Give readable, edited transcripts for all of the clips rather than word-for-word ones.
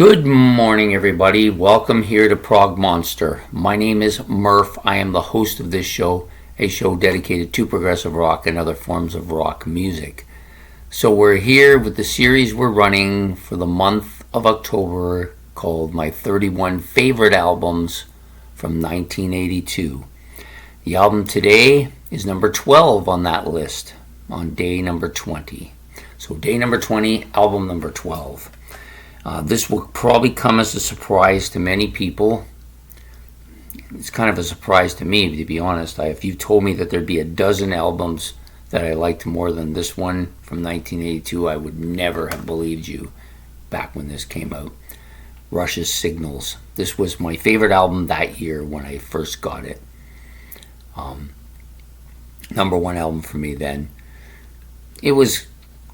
Good morning, everybody. Welcome here to Prog Monster. My name is Murph. I am the host of this show, a show dedicated to progressive rock and other forms of rock music. So we're here with the series we're running for the month of October called My 31 Favorite Albums from 1982. The album today is number 12 on that list, on day number 20. So day number 20, album number 12. This will probably come as a surprise to many people. It's kind of a surprise to me, to be honest. If you told me that there'd be a dozen albums that I liked more than this one from 1982, I would never have believed you back when this came out. Rush's Signals. This was my favorite album that year when I first got it. Number one album for me then. It was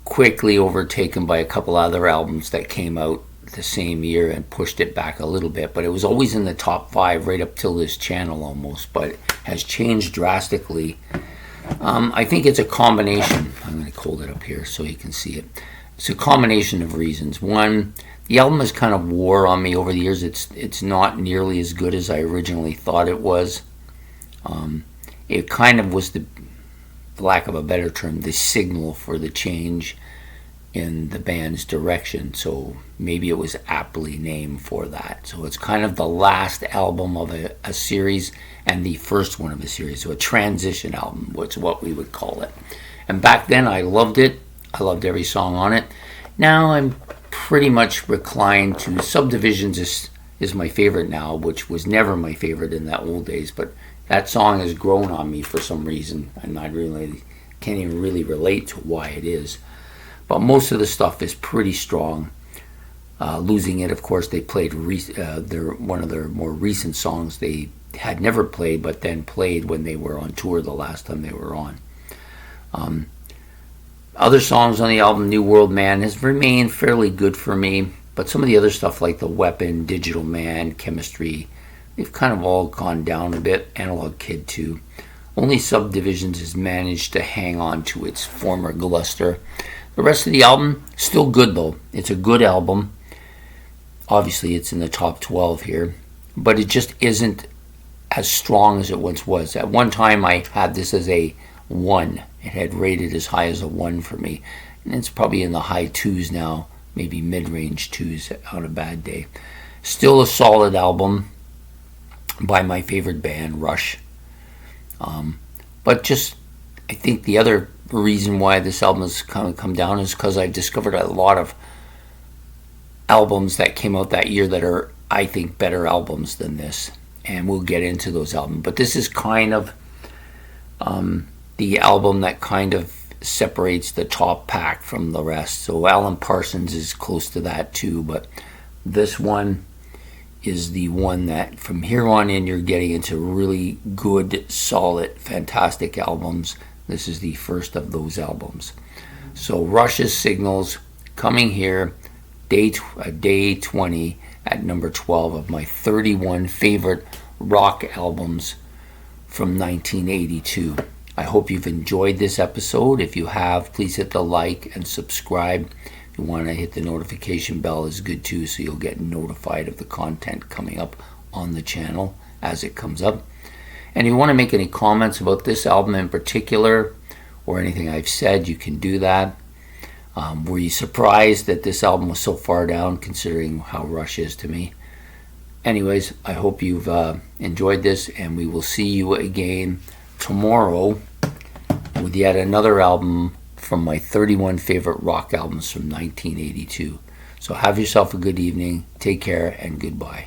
quickly overtaken by a couple other albums that came out the same year and pushed it back a little bit, but it was always in the top 5 right up till this channel almost, but it has changed drastically. I think it's a combination. I'm going to hold it up here so you can see it. It's a combination of reasons. One, the album has kind of wore on me over the years. It's not nearly as good as I originally thought it was. It kind of was, the lack of a better term, the signal for the change in the band's direction. So maybe it was aptly named for that. So it's kind of the last album of a series and the first one of a series. So a transition album, which is what we would call it. And back then I loved it. I loved every song on it. Now I'm pretty much reclined to Subdivisions is my favorite now, which was never my favorite in that old days, but that song has grown on me for some reason. Can't even really relate to why it is. But most of the stuff is pretty strong. Losing It, of course, they played one of their more recent songs they had never played, but then played when they were on tour the last time they were on. Other songs on the album, New World Man, has remained fairly good for me, but some of the other stuff like The Weapon, Digital Man, Chemistry, they've kind of all gone down a bit. Analog Kid too. Only Subdivisions has managed to hang on to its former luster. The rest of the album, still good though. It's a good album. Obviously it's in the top 12 here, but it just isn't as strong as it once was. At one time I had this as a 1. It had rated as high as a 1 for me. And it's probably in the high 2s now, maybe mid-range 2s on a bad day. Still a solid album by my favorite band, Rush. But just, I think the other reason why this album has kind of come down is because I've discovered a lot of albums that came out that year that are, I think, better albums than this. And we'll get into those albums. But this is kind of the album that kind of separates the top pack from the rest. So Alan Parsons is close to that too, but this one is the one that from here on in you're getting into really good, solid, fantastic albums. This is the first of those albums. So Rush's Signals coming here, day 20 at number 12 of my 31 favorite rock albums from 1982. I hope you've enjoyed this episode. If you have, please hit the like and subscribe. If you want to hit the notification bell is good too, so you'll get notified of the content coming up on the channel as it comes up. And if you want to make any comments about this album in particular or anything I've said, you can do that. Were you surprised that this album was so far down considering how Rush is to me? Anyways, I hope you've enjoyed this, and we will see you again tomorrow with yet another album from my 31 favorite rock albums from 1982. So have yourself a good evening, take care, and goodbye.